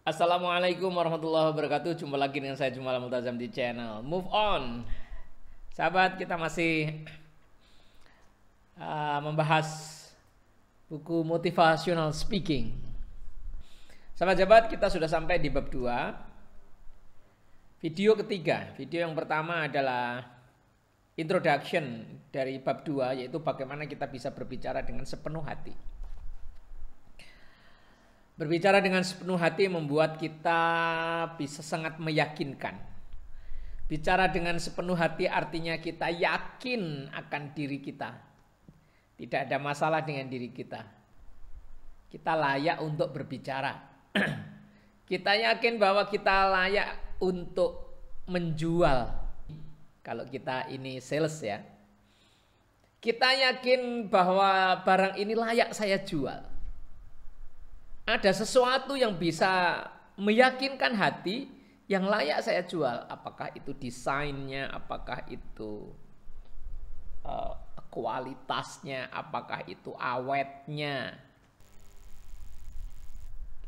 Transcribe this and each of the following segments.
Assalamualaikum warahmatullahi wabarakatuh. Jumpa lagi dengan saya Jumal Multazam di channel Move On. Sahabat, kita masih membahas buku Motivational Speaking. Sahabat-sahabat, kita sudah sampai di bab 2. Video ketiga. Video yang pertama adalah introduction dari bab 2, yaitu bagaimana kita bisa berbicara dengan sepenuh hati. Berbicara dengan sepenuh hati membuat kita bisa sangat meyakinkan. Bicara dengan sepenuh hati artinya kita yakin akan diri kita. Tidak ada masalah dengan diri kita. Kita layak untuk berbicara. Kita yakin bahwa kita layak untuk menjual. Kalau kita ini sales ya. Kita yakin bahwa barang ini layak saya jual. Ada sesuatu yang bisa meyakinkan hati yang layak saya jual. Apakah itu desainnya, apakah itu kualitasnya, apakah itu awetnya.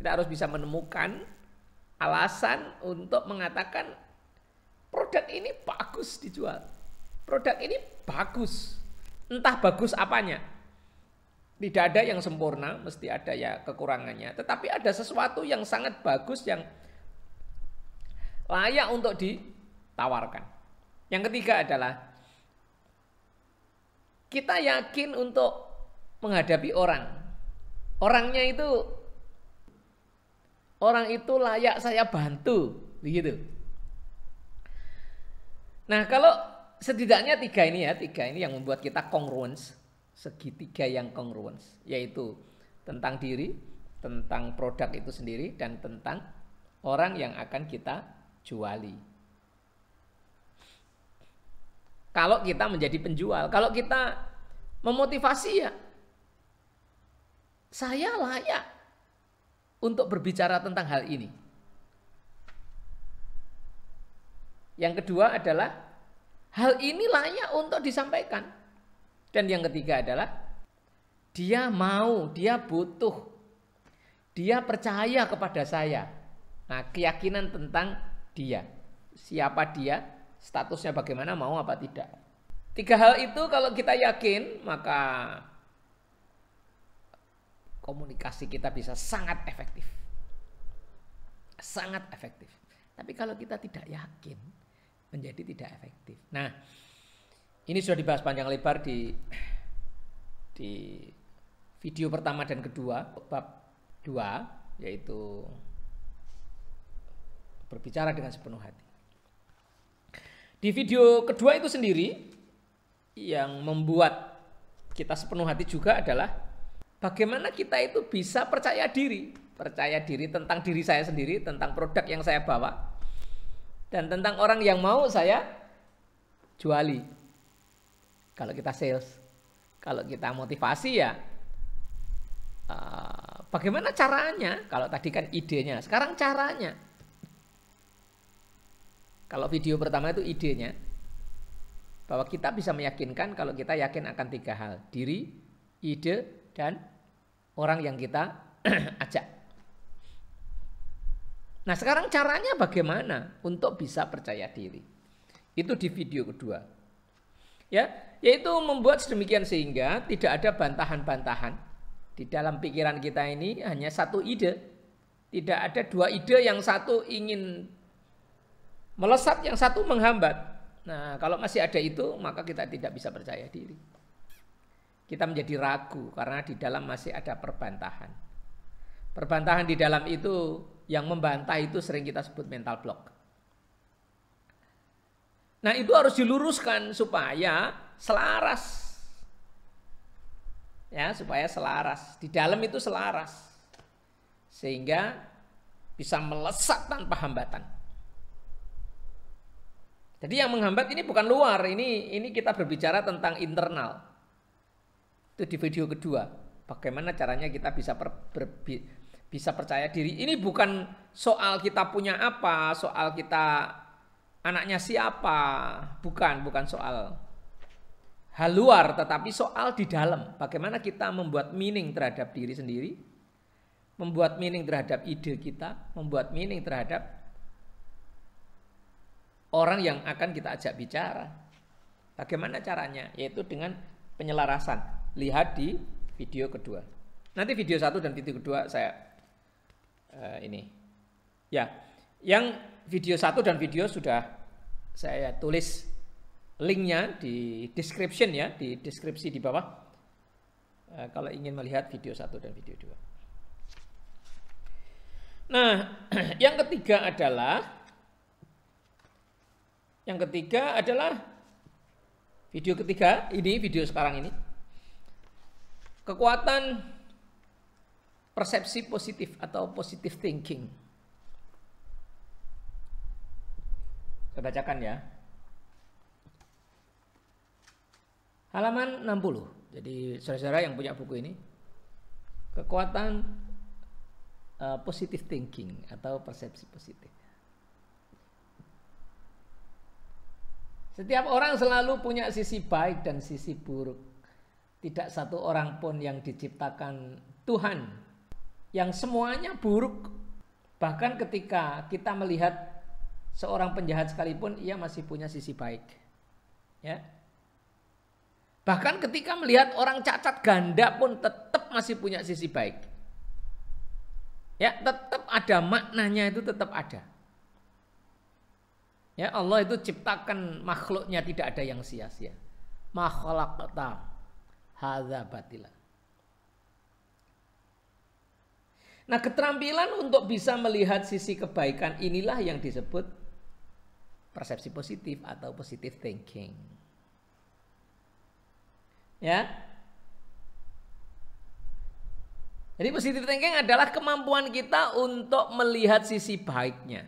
Kita harus bisa menemukan alasan untuk mengatakan produk ini bagus dijual. Produk ini bagus. Entah bagus apanya. Tidak ada yang sempurna, mesti ada ya kekurangannya. Tetapi ada sesuatu yang sangat bagus yang layak untuk ditawarkan. Yang ketiga adalah kita yakin untuk menghadapi orang. Orang itu layak saya bantu, begitu. Nah, kalau setidaknya tiga ini yang membuat kita congruence. Segitiga yang congruence, yaitu tentang diri, tentang produk itu sendiri, dan tentang orang yang akan kita juali. Kalau kita menjadi penjual, kalau kita memotivasi ya, saya layak untuk berbicara tentang hal ini. Yang kedua adalah hal ini layak untuk disampaikan. Dan yang ketiga adalah dia mau, dia butuh, dia percaya kepada saya. Nah, keyakinan tentang dia. Siapa dia, statusnya bagaimana, mau apa tidak. Tiga hal itu kalau kita yakin, maka komunikasi kita bisa sangat efektif. Sangat efektif. Tapi kalau kita tidak yakin, menjadi tidak efektif. Nah, ini sudah dibahas panjang lebar di video pertama dan kedua, bab 2, yaitu berbicara dengan sepenuh hati. Di video kedua itu sendiri, yang membuat kita sepenuh hati juga adalah bagaimana kita itu bisa percaya diri. Percaya diri tentang diri saya sendiri, tentang produk yang saya bawa, dan tentang orang yang mau saya juali. Kalau kita sales, kalau kita motivasi ya bagaimana caranya? Kalau tadi kan idenya, sekarang caranya. Kalau video pertama itu idenya, bahwa kita bisa meyakinkan kalau kita yakin akan tiga hal. Diri, ide, dan orang yang kita ajak. Nah, sekarang caranya bagaimana untuk bisa percaya diri? Itu di video kedua. Ya, yaitu membuat sedemikian sehingga tidak ada bantahan-bantahan. Di dalam pikiran kita ini hanya satu ide. Tidak ada dua ide, yang satu ingin melesat, yang satu menghambat. Nah, kalau masih ada itu, maka kita tidak bisa percaya diri. Kita menjadi ragu karena di dalam masih ada perbantahan. Perbantahan di dalam itu, yang membantah itu sering kita sebut mental block. Nah, itu harus diluruskan supaya selaras. Ya, supaya selaras. Di dalam itu selaras. Sehingga bisa melesat tanpa hambatan. Jadi yang menghambat ini bukan luar, ini kita berbicara tentang internal. Itu di video kedua. Bagaimana caranya kita bisa percaya diri. Ini bukan soal kita punya apa, soal kita anaknya siapa, bukan soal hal luar, tetapi soal di dalam. Bagaimana kita membuat meaning terhadap diri sendiri, membuat meaning terhadap ide kita, membuat meaning terhadap orang yang akan kita ajak bicara. Bagaimana caranya? Yaitu dengan penyelarasan. Lihat di video kedua. Nanti video 1 dan video kedua saya ini. Ya, yang video 1 dan video sudah saya tulis linknya di description ya, di deskripsi di bawah. Kalau ingin melihat video 1 dan video 2. Nah, yang ketiga adalah video ketiga, ini video sekarang ini. Kekuatan persepsi positif atau positive thinking. Saya bacakan ya. Halaman 60. Jadi saudara-saudara yang punya buku ini, kekuatan positive thinking atau persepsi positif. Setiap orang selalu punya sisi baik dan sisi buruk. Tidak satu orang pun yang diciptakan Tuhan yang semuanya buruk. Bahkan ketika kita melihat seorang penjahat sekalipun, ia masih punya sisi baik. Ya. Bahkan ketika melihat orang cacat ganda pun tetap masih punya sisi baik. Ya, tetap ada maknanya, itu tetap ada. Ya, Allah itu ciptakan makhluknya tidak ada yang sia-sia. Ma khalaqta hadza batila. Nah, keterampilan untuk bisa melihat sisi kebaikan inilah yang disebut persepsi positif atau positive thinking. Ya. Jadi positive thinking adalah kemampuan kita untuk melihat sisi baiknya.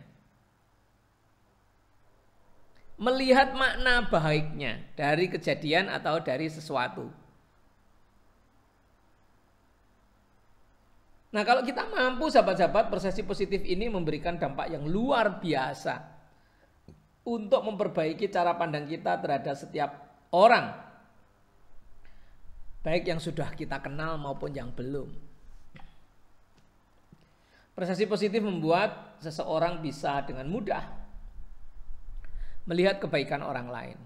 Melihat makna baiknya dari kejadian atau dari sesuatu. Nah, kalau kita mampu sahabat-sahabat, persepsi positif ini memberikan dampak yang luar biasa untuk memperbaiki cara pandang kita terhadap setiap orang, baik yang sudah kita kenal maupun yang belum. Persepsi positif membuat seseorang bisa dengan mudah melihat kebaikan orang lain.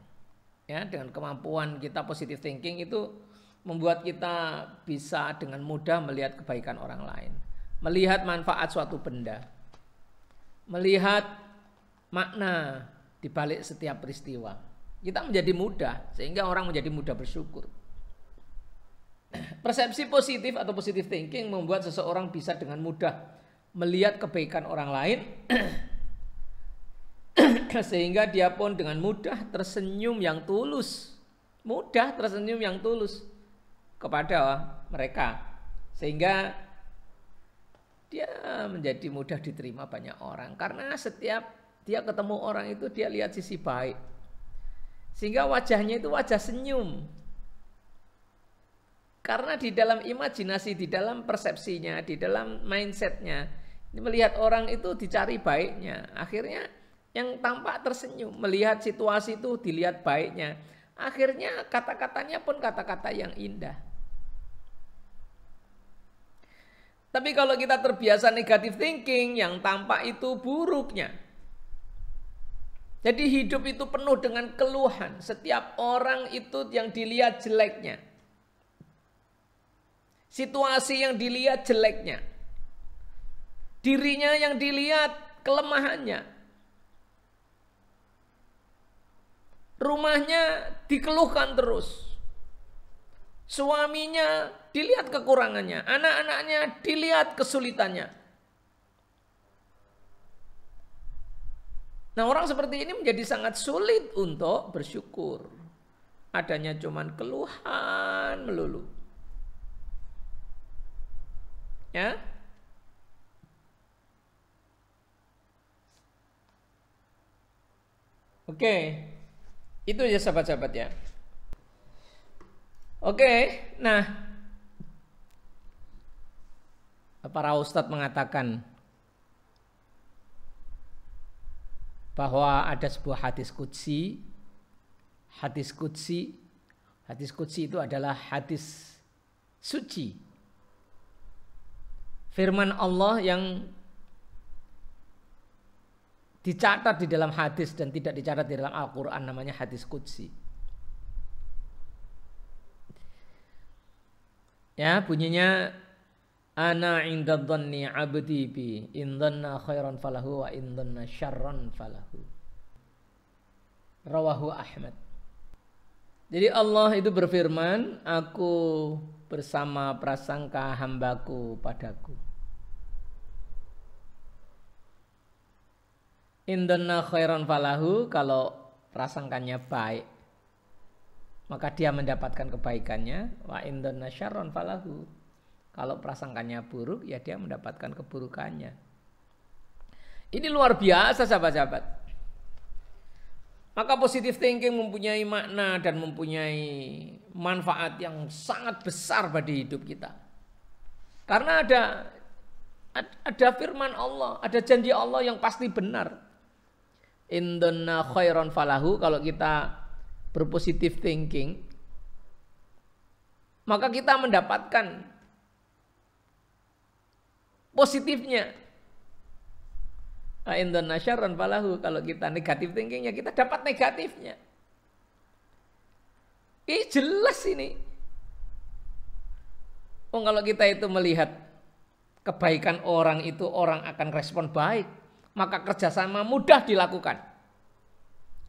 Ya, dengan kemampuan kita positive thinking itu membuat kita bisa dengan mudah melihat kebaikan orang lain, melihat manfaat suatu benda, melihat makna di balik setiap peristiwa. Kita menjadi mudah, sehingga orang menjadi mudah bersyukur. Persepsi positif atau positive thinking membuat seseorang bisa dengan mudah melihat kebaikan orang lain sehingga dia pun dengan mudah tersenyum yang tulus, kepada mereka, sehingga dia menjadi mudah diterima banyak orang karena setiap dia ketemu orang itu dia lihat sisi baik, sehingga wajahnya itu wajah senyum. Karena di dalam imajinasi, di dalam persepsinya, di dalam mindsetnya, melihat orang itu dicari baiknya. Akhirnya yang tampak tersenyum, melihat situasi itu dilihat baiknya. Akhirnya kata-katanya pun kata-kata yang indah. Tapi kalau kita terbiasa negative thinking, yang tampak itu buruknya. Jadi hidup itu penuh dengan keluhan. Setiap orang itu yang dilihat jeleknya. Situasi yang dilihat jeleknya. Dirinya yang dilihat kelemahannya. Rumahnya dikeluhkan terus. Suaminya dilihat kekurangannya. Anak-anaknya dilihat kesulitannya. Nah, orang seperti ini menjadi sangat sulit untuk bersyukur. Adanya cuman keluhan melulu. Ya. Oke. Itu ya sahabat-sahabat ya. Oke, nah para ustadz mengatakan bahwa ada sebuah hadis qudsi. Hadis qudsi itu adalah hadis suci firman Allah yang dicatat di dalam hadis dan tidak dicatat di dalam Al-Quran, namanya hadis qudsi. Ya, bunyinya ana inda dhanni abdi bi in dhanna khairan falahu wa in dhanna syarran falahu. Rawahu Ahmad. Jadi Allah itu berfirman, aku bersama prasangka hambaku padaku. In dhanna khairan falahu, kalau prasangkanya baik maka dia mendapatkan kebaikannya. Wa in dhanna syarran falahu, kalau prasangkanya buruk ya dia mendapatkan keburukannya. Ini luar biasa sahabat-sahabat. Maka positive thinking mempunyai makna dan mempunyai manfaat yang sangat besar bagi hidup kita. Karena ada firman Allah, ada janji Allah yang pasti benar. In dhanna khairan falahu, kalau kita berpositive thinking, maka kita mendapatkan positifnya. In dhanna syarran falahu, kalau kita negatif thinking ya kita dapat negatifnya. Ini jelas ini. Kalau kita itu melihat kebaikan orang itu, orang akan respon baik, maka kerjasama mudah dilakukan.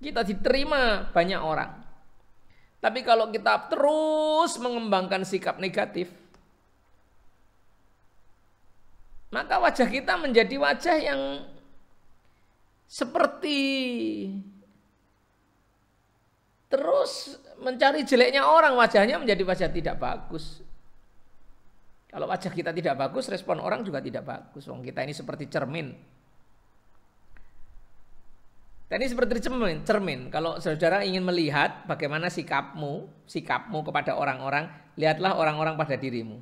Kita diterima banyak orang. Tapi kalau kita terus mengembangkan sikap negatif, maka wajah kita menjadi wajah yang seperti terus mencari jeleknya orang, wajahnya menjadi wajah tidak bagus. Kalau wajah kita tidak bagus, respon orang juga tidak bagus. Kita ini seperti cermin. Ini seperti cermin. Kalau saudara ingin melihat bagaimana sikapmu kepada orang-orang, lihatlah orang-orang pada dirimu.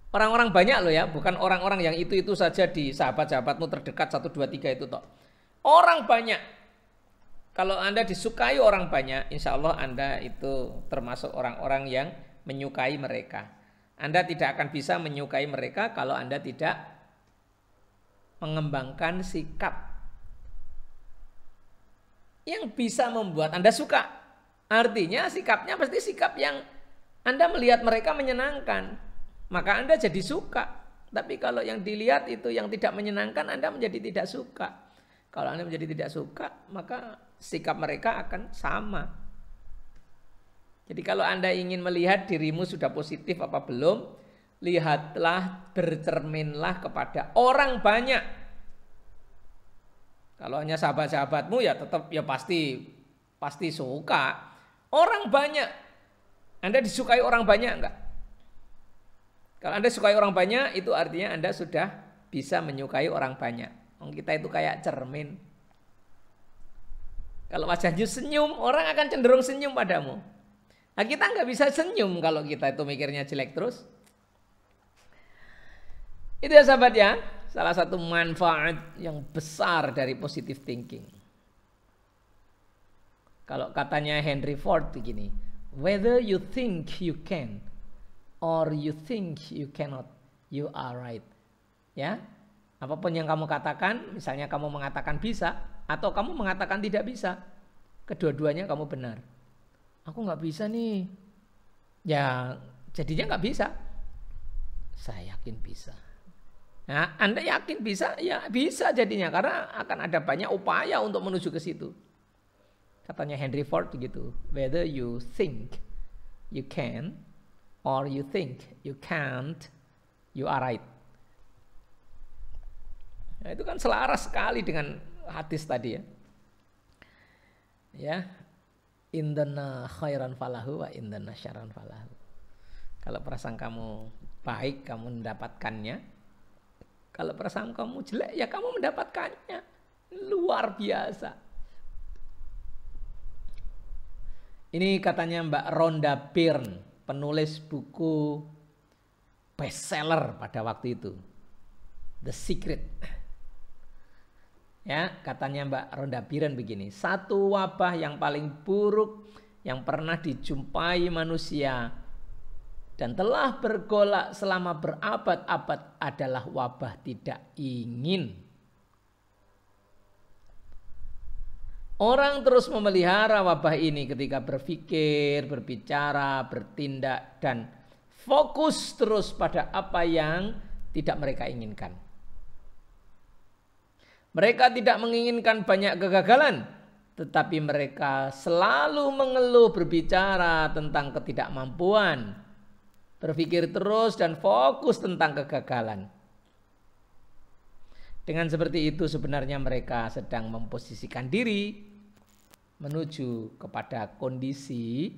Orang-orang banyak loh ya, bukan orang-orang yang itu saja di sahabat-sahabatmu terdekat 1, 2, 3 itu toh. Orang banyak. Kalau Anda disukai orang banyak, insya Allah Anda itu termasuk orang-orang yang menyukai mereka. Anda tidak akan bisa menyukai mereka kalau Anda tidak mengembangkan sikap yang bisa membuat Anda suka. Artinya sikapnya pasti sikap yang Anda melihat mereka menyenangkan, maka Anda jadi suka. Tapi kalau yang dilihat itu yang tidak menyenangkan, Anda menjadi tidak suka. Kalau Anda menjadi tidak suka, maka sikap mereka akan sama. Jadi kalau Anda ingin melihat dirimu sudah positif apa belum, lihatlah, bercerminlah kepada orang banyak. Kalau hanya sahabat-sahabatmu ya tetap ya pasti suka. Orang banyak. Anda disukai orang banyak enggak? Kalau Anda sukai orang banyak, itu artinya Anda sudah bisa menyukai orang banyak. Kita itu kayak cermin. Kalau wajahnya senyum, orang akan cenderung senyum padamu. Nah, kita nggak bisa senyum kalau kita itu mikirnya jelek terus. Itu ya sahabat ya, salah satu manfaat yang besar dari positive thinking. Kalau katanya Henry Ford begini, whether you think you can or you think you cannot, you are right. Ya, apapun yang kamu katakan, misalnya kamu mengatakan bisa atau kamu mengatakan tidak bisa, kedua-duanya kamu benar. Aku nggak bisa nih, ya jadinya nggak bisa. Saya yakin bisa. Nah, Anda yakin bisa? Ya bisa jadinya, karena akan ada banyak upaya untuk menuju ke situ. Katanya Henry Ford gitu, whether you think you can or you think you can't, you are right. Nah, itu kan selaras sekali dengan hadis tadi ya. Ya, indana khairan falahu wa indana syarran falahu. Kalau perasaan kamu baik, kamu mendapatkannya. Kalau perasaan kamu jelek, ya kamu mendapatkannya. Luar biasa. Ini katanya Mbak Rhonda Byrne, penulis buku bestseller pada waktu itu, The Secret. Ya, katanya Mbak Rhonda Byrne begini, satu wabah yang paling buruk yang pernah dijumpai manusia dan telah bergolak selama berabad-abad adalah wabah tidak ingin. Orang terus memelihara wabah ini ketika berpikir, berbicara, bertindak, dan fokus terus pada apa yang tidak mereka inginkan. Mereka tidak menginginkan banyak kegagalan, tetapi mereka selalu mengeluh berbicara tentang ketidakmampuan, berpikir terus dan fokus tentang kegagalan. Dengan seperti itu sebenarnya mereka sedang memposisikan diri menuju kepada kondisi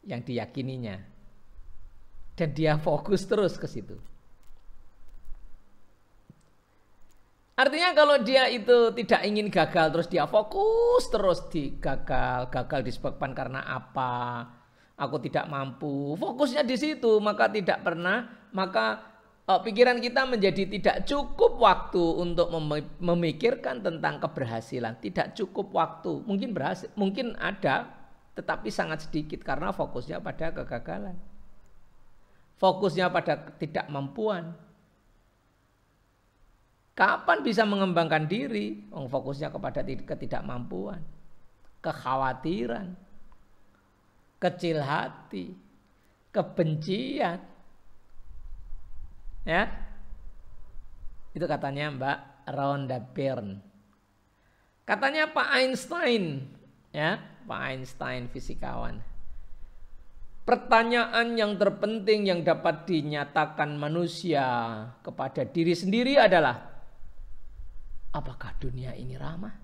yang diyakininya. Dan dia fokus terus ke situ. Artinya kalau dia itu tidak ingin gagal terus dia fokus terus di gagal disebabkan karena apa? Aku tidak mampu. Fokusnya di situ, maka pikiran kita menjadi tidak cukup waktu untuk memikirkan tentang keberhasilan. Tidak cukup waktu. Mungkin berhasil, mungkin ada, tetapi sangat sedikit karena fokusnya pada kegagalan. Fokusnya pada ketidakmampuan. Kapan bisa mengembangkan diri? Fokusnya kepada ketidakmampuan, kekhawatiran, kecil hati, kebencian. Ya, itu katanya Mbak Rhonda Byrne. Katanya Pak Einstein, ya, Pak Einstein fisikawan. Pertanyaan yang terpenting yang dapat dinyatakan manusia kepada diri sendiri adalah, apakah dunia ini ramah?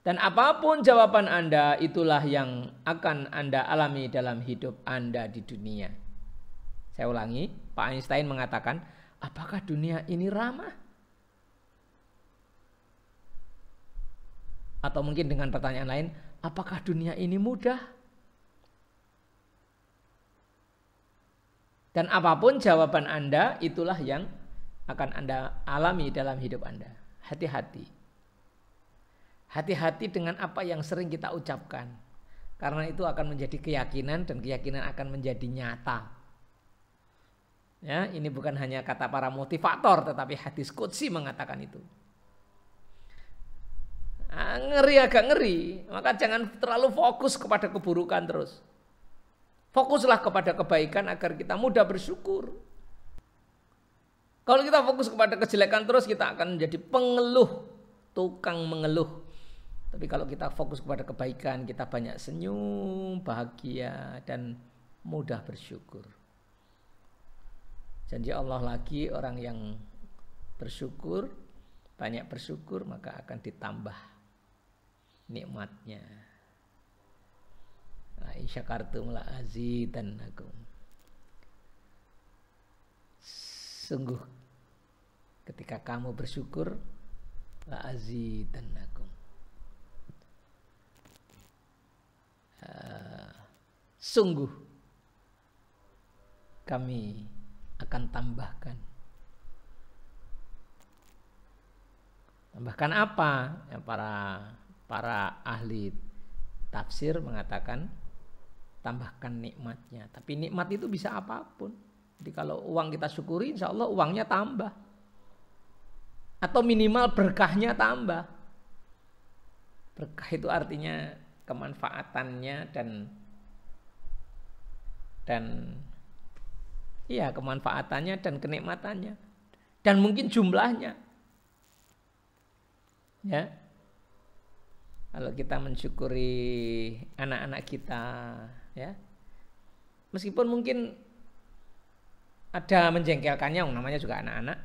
Dan apapun jawaban Anda, itulah yang akan Anda alami dalam hidup Anda di dunia. Saya ulangi, Pak Einstein mengatakan, apakah dunia ini ramah? Atau mungkin dengan pertanyaan lain, apakah dunia ini mudah? Dan apapun jawaban Anda, itulah yang akan Anda alami dalam hidup Anda. Hati-hati. Hati-hati dengan apa yang sering kita ucapkan. Karena itu akan menjadi keyakinan dan keyakinan akan menjadi nyata. Ya, ini bukan hanya kata para motivator, tetapi hadis qudsi mengatakan itu. Ngeri, agak ngeri. Maka jangan terlalu fokus kepada keburukan terus. Fokuslah kepada kebaikan agar kita mudah bersyukur. Kalau kita fokus kepada kejelekan terus, kita akan menjadi pengeluh, tukang mengeluh. Tapi kalau kita fokus kepada kebaikan, kita banyak senyum, bahagia, dan mudah bersyukur. Janji Allah lagi, orang yang bersyukur, banyak bersyukur, maka akan ditambah nikmatnya. In syakartum la azidannakum. Sungguh ketika kamu bersyukur, la azidannakum. Sungguh kami akan tambahkan. Tambahkan apa? Ya, para ahli tafsir mengatakan tambahkan nikmatnya. Tapi nikmat itu bisa apapun. Jadi kalau uang kita syukuri, insya Allah uangnya tambah. Atau minimal berkahnya tambah. Berkah itu artinya kemanfaatannya dan iya, kemanfaatannya dan kenikmatannya. Dan mungkin jumlahnya. Ya. Kalau kita mensyukuri anak-anak kita, ya. Meskipun mungkin ada menjengkelkannya, namanya juga anak-anak.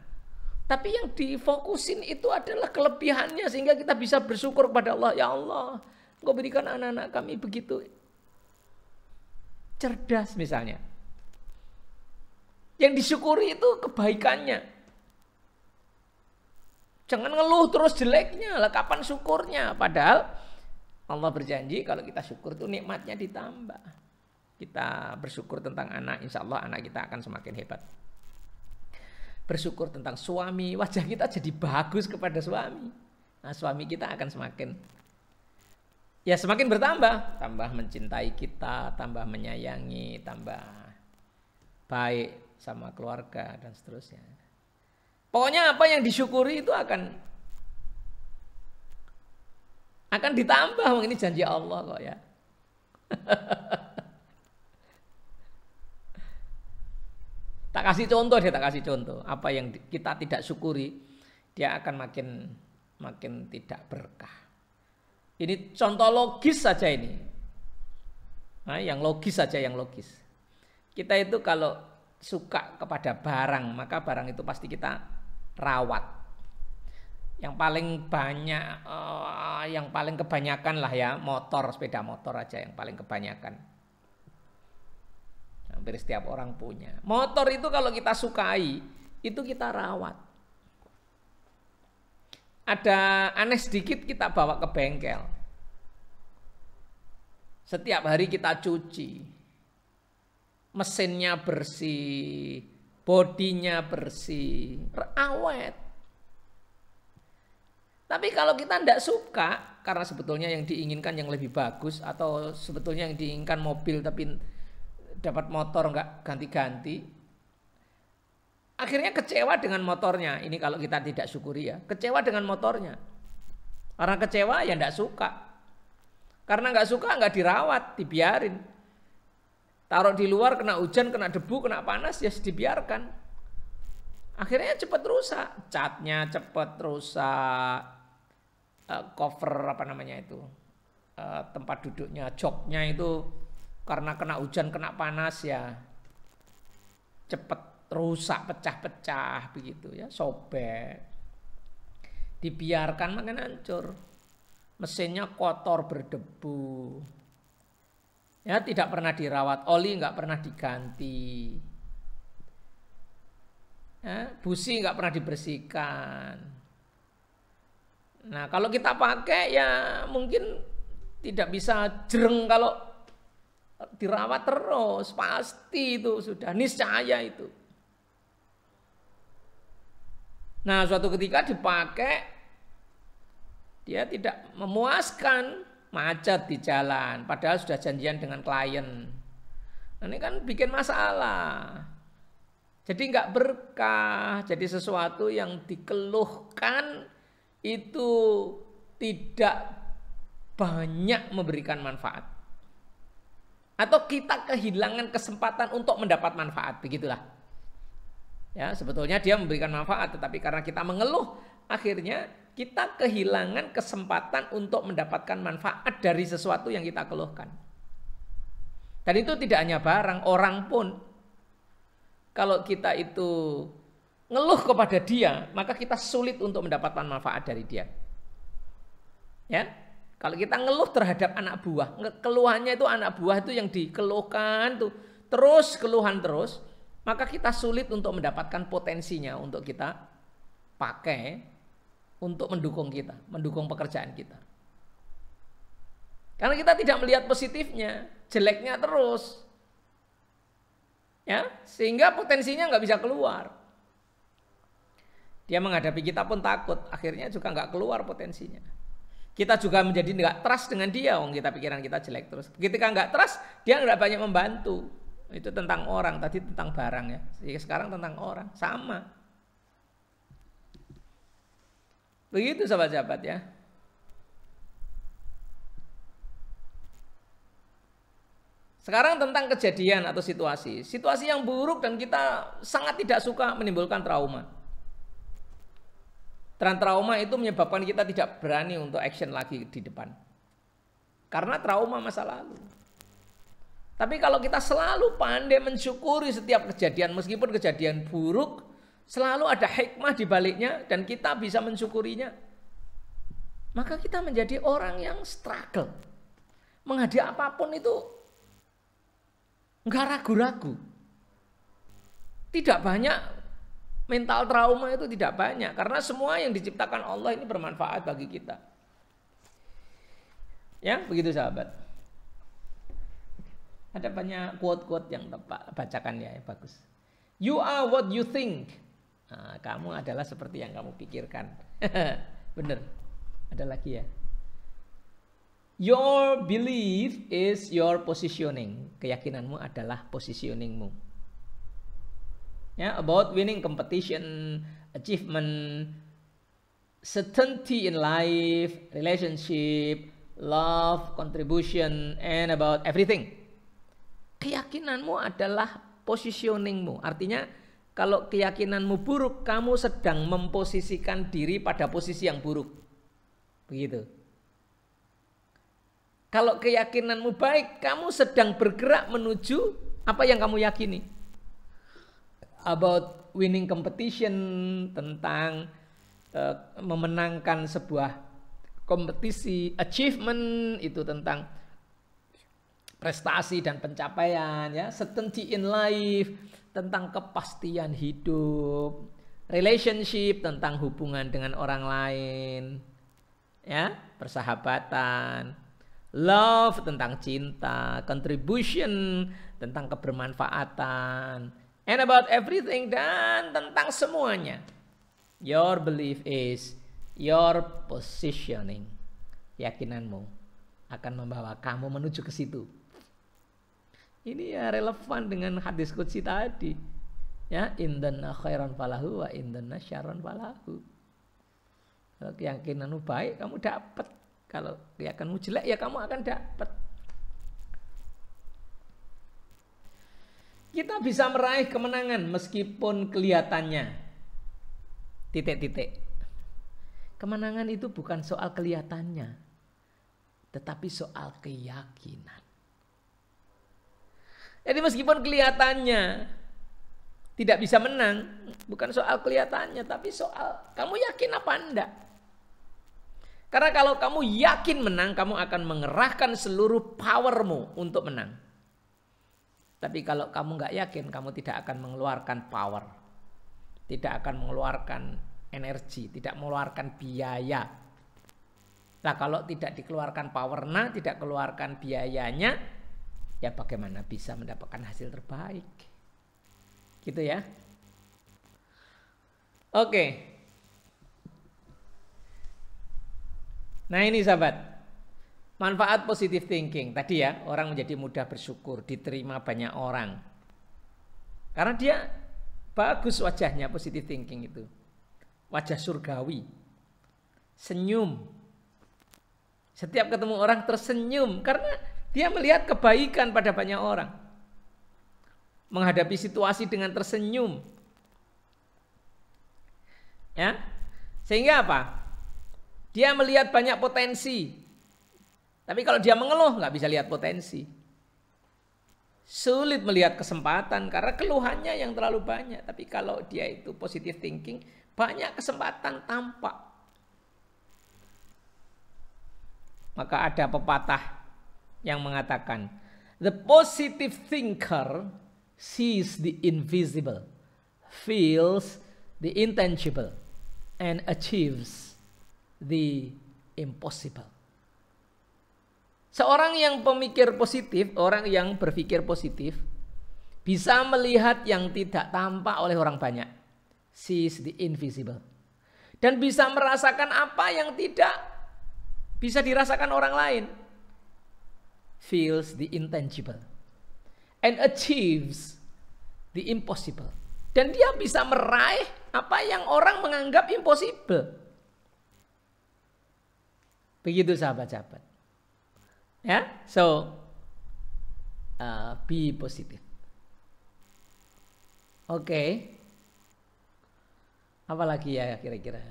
Tapi yang difokusin itu adalah kelebihannya sehingga kita bisa bersyukur kepada Allah. Ya Allah, Engkau berikan anak-anak kami begitu cerdas misalnya. Yang disyukuri itu kebaikannya. Jangan ngeluh terus jeleknya, lah kapan syukurnya? Padahal Allah berjanji kalau kita syukur itu nikmatnya ditambah. Kita bersyukur tentang anak, insya Allah anak kita akan semakin hebat. Bersyukur tentang suami, wajah kita jadi bagus kepada suami. Nah, suami kita akan semakin ya semakin bertambah, tambah mencintai kita, tambah menyayangi, tambah baik sama keluarga dan seterusnya. Pokoknya apa yang disyukuri itu akan ditambah. Ini janji Allah kok ya. Tak kasih contoh deh, tak kasih contoh. Apa yang kita tidak syukuri, dia akan makin tidak berkah. Ini contoh logis saja ini. Nah, yang logis saja, yang logis. Kita itu kalau suka kepada barang, maka barang itu pasti kita rawat. Yang paling banyak, yang paling kebanyakan lah ya, motor, sepeda motor aja yang paling kebanyakan. Hampir setiap orang punya. Motor itu kalau kita sukai, itu kita rawat. Ada aneh sedikit kita bawa ke bengkel. Setiap hari kita cuci. Mesinnya bersih, bodinya bersih, awet. Tapi kalau kita tidak suka, karena sebetulnya yang diinginkan yang lebih bagus, atau sebetulnya yang diinginkan mobil tapi dapat motor nggak ganti-ganti, akhirnya kecewa dengan motornya. Ini kalau kita tidak syukuri ya, kecewa dengan motornya. Karena kecewa ya nggak suka. Karena nggak suka nggak dirawat, dibiarin. Taruh di luar kena hujan, kena debu, kena panas ya dibiarkan. Akhirnya cepat rusak, catnya cepat rusak, cover apa namanya itu, tempat duduknya, joknya itu karena kena hujan, kena panas ya cepat rusak, pecah-pecah begitu ya, sobek. Dibiarkan makin hancur. Mesinnya kotor, berdebu. Ya, tidak pernah dirawat, oli nggak pernah diganti. Ya, busi nggak pernah dibersihkan. Nah, kalau kita pakai ya mungkin tidak bisa jereng kalau dirawat terus, pasti itu sudah niscaya itu. Nah, suatu ketika dipakai, dia tidak memuaskan, macet di jalan, padahal sudah janjian dengan klien. Nah, ini kan bikin masalah. Jadi nggak berkah, jadi sesuatu yang dikeluhkan itu tidak banyak memberikan manfaat. Atau kita kehilangan kesempatan untuk mendapat manfaat, begitulah. Ya, sebetulnya dia memberikan manfaat, tetapi karena kita mengeluh, akhirnya kita kehilangan kesempatan untuk mendapatkan manfaat dari sesuatu yang kita keluhkan. Dan itu tidak hanya barang, orang pun. Kalau kita itu ngeluh kepada dia, maka kita sulit untuk mendapatkan manfaat dari dia. Ya. Kalau kita ngeluh terhadap anak buah, keluhannya itu anak buah itu yang dikeluhkan tuh, terus keluhan terus, maka kita sulit untuk mendapatkan potensinya untuk kita pakai untuk mendukung kita, mendukung pekerjaan kita. Karena kita tidak melihat positifnya, jeleknya terus. Ya, sehingga potensinya nggak bisa keluar. Dia menghadapi kita pun takut, akhirnya juga nggak keluar potensinya. Kita juga menjadi nggak trust dengan dia, kita pikiran kita jelek terus. Ketika nggak trust, dia nggak banyak membantu. Itu tentang orang, tadi tentang barang ya. Sekarang tentang orang, sama. Begitu sahabat-sahabat ya. Sekarang tentang kejadian atau situasi. Situasi yang buruk dan kita sangat tidak suka, menimbulkan trauma. Dan trauma itu menyebabkan kita tidak berani untuk action lagi di depan. Karena trauma masa lalu. Tapi kalau kita selalu pandai mensyukuri setiap kejadian, meskipun kejadian buruk, selalu ada hikmah di baliknya dan kita bisa mensyukurinya, maka kita menjadi orang yang struggle. Menghadapi apapun itu nggak ragu-ragu. Tidak banyak mental trauma itu, tidak banyak. Karena semua yang diciptakan Allah ini bermanfaat bagi kita. Ya, begitu sahabat. Ada banyak quote-quote yang bacakan ya, bagus. You are what you think. Nah, kamu adalah seperti yang kamu pikirkan. Bener. Ada lagi ya. Your belief is your positioning. Keyakinanmu adalah positioningmu. Ya, about winning competition, achievement, certainty in life, relationship, love, contribution, and about everything. Keyakinanmu adalah positioningmu. Artinya kalau keyakinanmu buruk, kamu sedang memposisikan diri pada posisi yang buruk. Begitu. Kalau keyakinanmu baik, kamu sedang bergerak menuju apa yang kamu yakini. About winning competition, tentang memenangkan sebuah kompetisi, achievement itu tentang prestasi dan pencapaian, ya, certainty in life tentang kepastian hidup, relationship tentang hubungan dengan orang lain, ya, persahabatan, love tentang cinta, contribution tentang kebermanfaatan, and about everything, dan tentang semuanya. Your belief is your positioning. Keyakinanmu akan membawa kamu menuju ke situ. Ini ya relevan dengan hadis qudsi tadi. Ya, indanna khairan falahu wa indanna syarran falahu. Kalau keyakinanmu baik, kamu dapat. Kalau keyakinanmu jelek, ya kamu akan dapat. Kita bisa meraih kemenangan meskipun kelihatannya titik-titik. Kemenangan itu bukan soal kelihatannya, tetapi soal keyakinan. Jadi meskipun kelihatannya tidak bisa menang, bukan soal kelihatannya, tapi soal kamu yakin apa enggak. Karena kalau kamu yakin menang, kamu akan mengerahkan seluruh powermu untuk menang. Tapi kalau kamu nggak yakin, kamu tidak akan mengeluarkan power, tidak akan mengeluarkan energi, tidak mengeluarkan biaya. Nah, kalau tidak dikeluarkan powernya, tidak keluarkan biayanya, ya bagaimana bisa mendapatkan hasil terbaik? Gitu ya. Oke. Nah ini sahabat, manfaat positive thinking. Tadi ya, orang menjadi mudah bersyukur, diterima banyak orang. Karena dia bagus wajahnya, positive thinking itu. Wajah surgawi. Senyum. Setiap ketemu orang tersenyum karena dia melihat kebaikan pada banyak orang. Menghadapi situasi dengan tersenyum. Ya. Sehingga apa? Dia melihat banyak potensi. Tapi kalau dia mengeluh nggak bisa lihat potensi. Sulit melihat kesempatan karena keluhannya yang terlalu banyak. Tapi kalau dia itu positive thinking, banyak kesempatan tampak. Maka ada pepatah yang mengatakan, the positive thinker sees the invisible, feels the intangible, and achieves the impossible. Seorang yang pemikir positif, orang yang berpikir positif, bisa melihat yang tidak tampak oleh orang banyak. Sees the invisible. Dan bisa merasakan apa yang tidak bisa dirasakan orang lain. Feels the intangible. And achieves the impossible. Dan dia bisa meraih apa yang orang menganggap impossible. Begitu sahabat-sahabat. Ya, so be positive. Oke. Apa lagi ya kira-kira?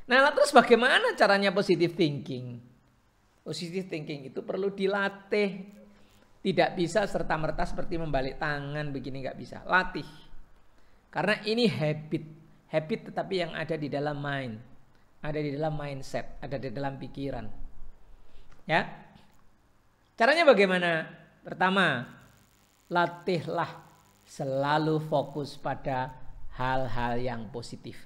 Nah, terus bagaimana caranya positive thinking? Positive thinking itu perlu dilatih. Tidak bisa serta-merta seperti membalik tangan begini, nggak bisa. Latih. Karena ini habit. Habit tetapi yang ada di dalam mind. Ada di dalam mindset, ada di dalam pikiran. Ya. Caranya bagaimana? Pertama, latihlah selalu fokus pada hal-hal yang positif.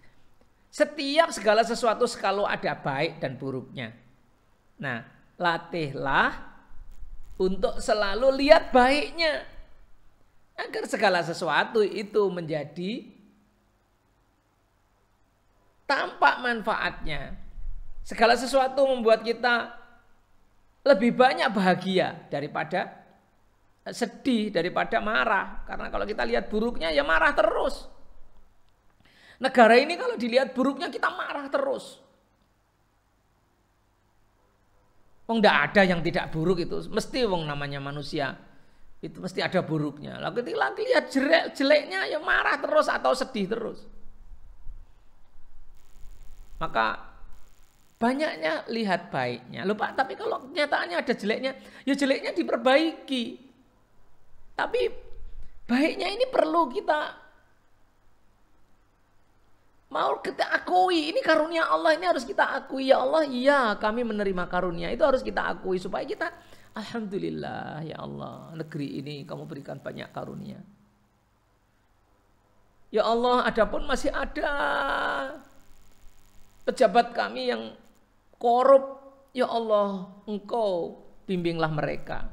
Setiap segala sesuatu selalu ada baik dan buruknya. Nah, latihlah untuk selalu lihat baiknya. Agar segala sesuatu itu menjadi tampak manfaatnya. Segala sesuatu membuat kita lebih banyak bahagia daripada sedih, daripada marah. Karena kalau kita lihat buruknya ya marah terus. Negara ini kalau dilihat buruknya kita marah terus. Wong enggak ada yang tidak buruk itu. Mesti wong namanya manusia. Itu mesti ada buruknya. Lalu ketika lihat jeleknya ya marah terus atau sedih terus. Maka banyaknya lihat baiknya. Loh Pak, tapi kalau kenyataannya ada jeleknya, ya jeleknya diperbaiki. Tapi baiknya ini perlu kita mau kita akui. Ini karunia Allah, ini harus kita akui. Ya Allah, iya kami menerima karunia. Itu harus kita akui supaya kita alhamdulillah ya Allah, negeri ini kamu berikan banyak karunia. Ya Allah, adapun masih ada pejabat kami yang korup, ya Allah, Engkau bimbinglah mereka.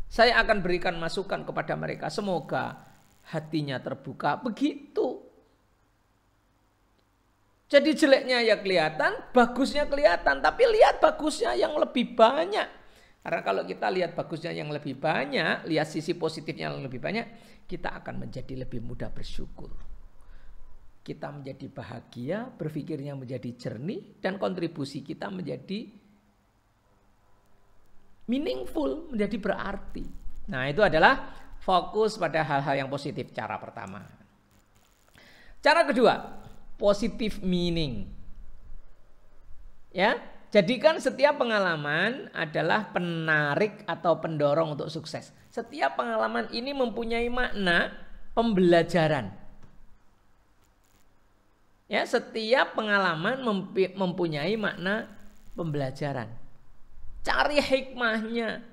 Saya akan berikan masukan kepada mereka. Semoga hatinya terbuka. Begitu. Jadi jeleknya ya kelihatan, bagusnya kelihatan. Tapi lihat bagusnya yang lebih banyak. Karena kalau kita lihat bagusnya yang lebih banyak, lihat sisi positifnya yang lebih banyak, kita akan menjadi lebih mudah bersyukur. Kita menjadi bahagia, berpikirnya menjadi jernih, dan kontribusi kita menjadi meaningful, menjadi berarti. Nah, itu adalah fokus pada hal-hal yang positif, cara pertama. Cara kedua, positive meaning. Ya, jadikan setiap pengalaman adalah penarik atau pendorong untuk sukses. Setiap pengalaman ini mempunyai makna pembelajaran. Ya, setiap pengalaman mempunyai makna pembelajaran. Cari hikmahnya,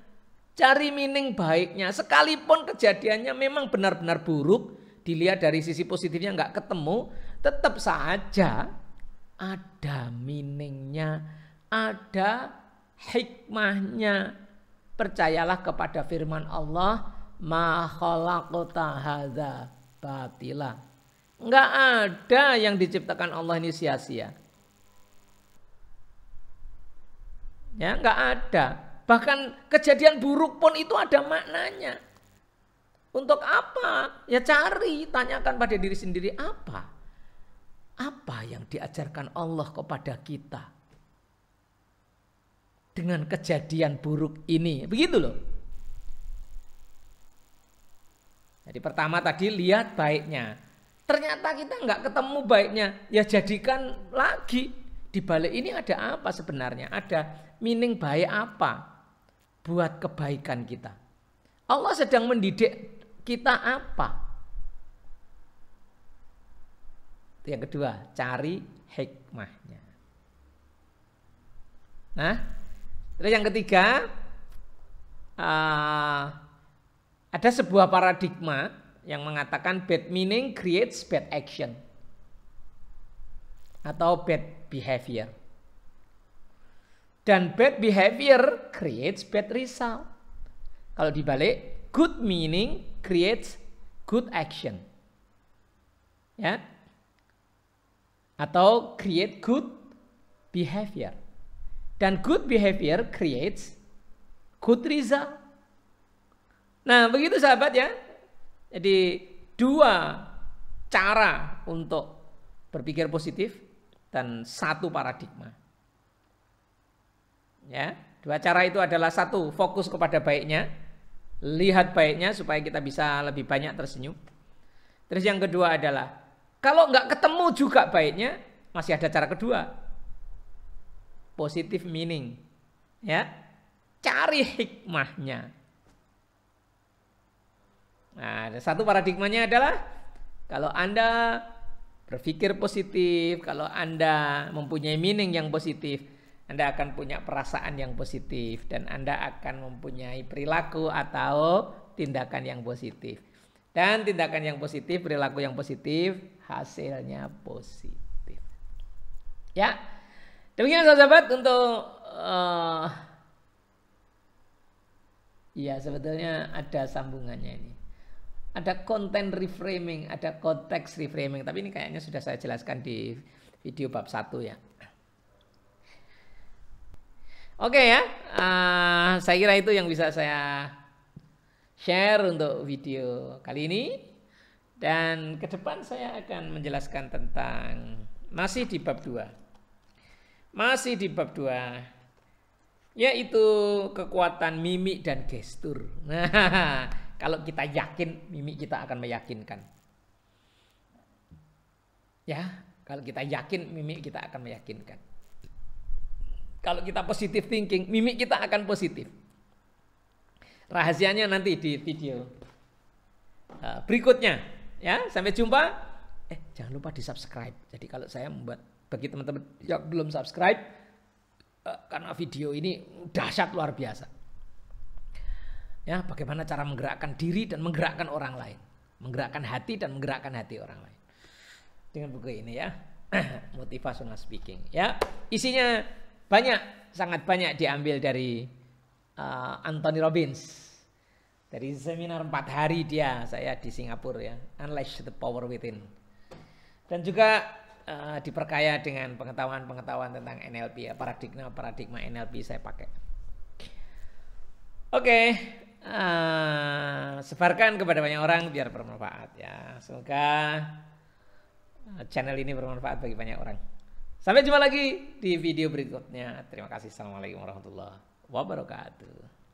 cari meaning baiknya. Sekalipun kejadiannya memang benar-benar buruk, dilihat dari sisi positifnya nggak ketemu, tetap saja ada meaningnya, ada hikmahnya. Percayalah kepada firman Allah, ma khalaqta hadza batila. Nggak ada yang diciptakan Allah ini sia-sia. Ya, nggak ada. Bahkan kejadian buruk pun itu ada maknanya. Untuk apa? Ya cari, tanyakan pada diri sendiri apa? Apa yang diajarkan Allah kepada kita dengan kejadian buruk ini? Begitu loh. Jadi pertama tadi lihat baiknya. Ternyata kita nggak ketemu baiknya. Ya jadikan lagi. Di balik ini ada apa sebenarnya? Ada meaning baik apa buat kebaikan kita? Allah sedang mendidik kita apa? Yang kedua, cari hikmahnya. Nah, terus yang ketiga, ada sebuah paradigma yang mengatakan bad meaning creates bad action atau bad behavior. Dan bad behavior creates bad result. Kalau dibalik, good meaning creates good action. Ya. Atau create good behavior. Dan good behavior creates good result. Nah, begitu sahabat ya. Jadi dua cara untuk berpikir positif dan satu paradigma. Ya, dua cara itu adalah satu, fokus kepada baiknya, lihat baiknya supaya kita bisa lebih banyak tersenyum. Terus yang kedua adalah kalau nggak ketemu juga baiknya, masih ada cara kedua, positive meaning. Ya, cari hikmahnya. Nah, satu paradigmanya adalah kalau Anda berpikir positif, kalau Anda mempunyai meaning yang positif, Anda akan punya perasaan yang positif dan Anda akan mempunyai perilaku atau tindakan yang positif. Dan tindakan yang positif, perilaku yang positif, hasilnya positif. Ya, demikian sahabat untuk ya sebetulnya ada sambungannya ini. Ada konten reframing, ada konteks reframing, tapi ini kayaknya sudah saya jelaskan di video bab 1 ya. Oke ya, saya kira itu yang bisa saya share untuk video kali ini. Dan ke depan saya akan menjelaskan tentang masih di bab 2. Masih di bab 2, yaitu kekuatan mimik dan gestur. Nah, kalau kita yakin, mimik kita akan meyakinkan. Ya, kalau kita yakin, mimik kita akan meyakinkan. Kalau kita positive thinking, mimik kita akan positif. Rahasianya nanti di video berikutnya. Ya, sampai jumpa. Jangan lupa di subscribe. Jadi kalau saya membuat, bagi teman-teman yang belum subscribe, karena video ini dahsyat luar biasa. Ya, bagaimana cara menggerakkan diri dan menggerakkan orang lain, menggerakkan hati dan menggerakkan hati orang lain. Dengan buku ini ya, Motivational Speaking. Ya, isinya banyak, sangat banyak diambil dari Anthony Robbins. Dari seminar 4 hari saya di Singapura ya, Unleash the Power Within. Dan juga diperkaya dengan pengetahuan-pengetahuan tentang NLP ya, paradigma NLP saya pakai. Oke, sebarkan kepada banyak orang biar bermanfaat ya. Semoga channel ini bermanfaat bagi banyak orang. Sampai jumpa lagi di video berikutnya. Terima kasih. Assalamualaikum warahmatullahi wabarakatuh.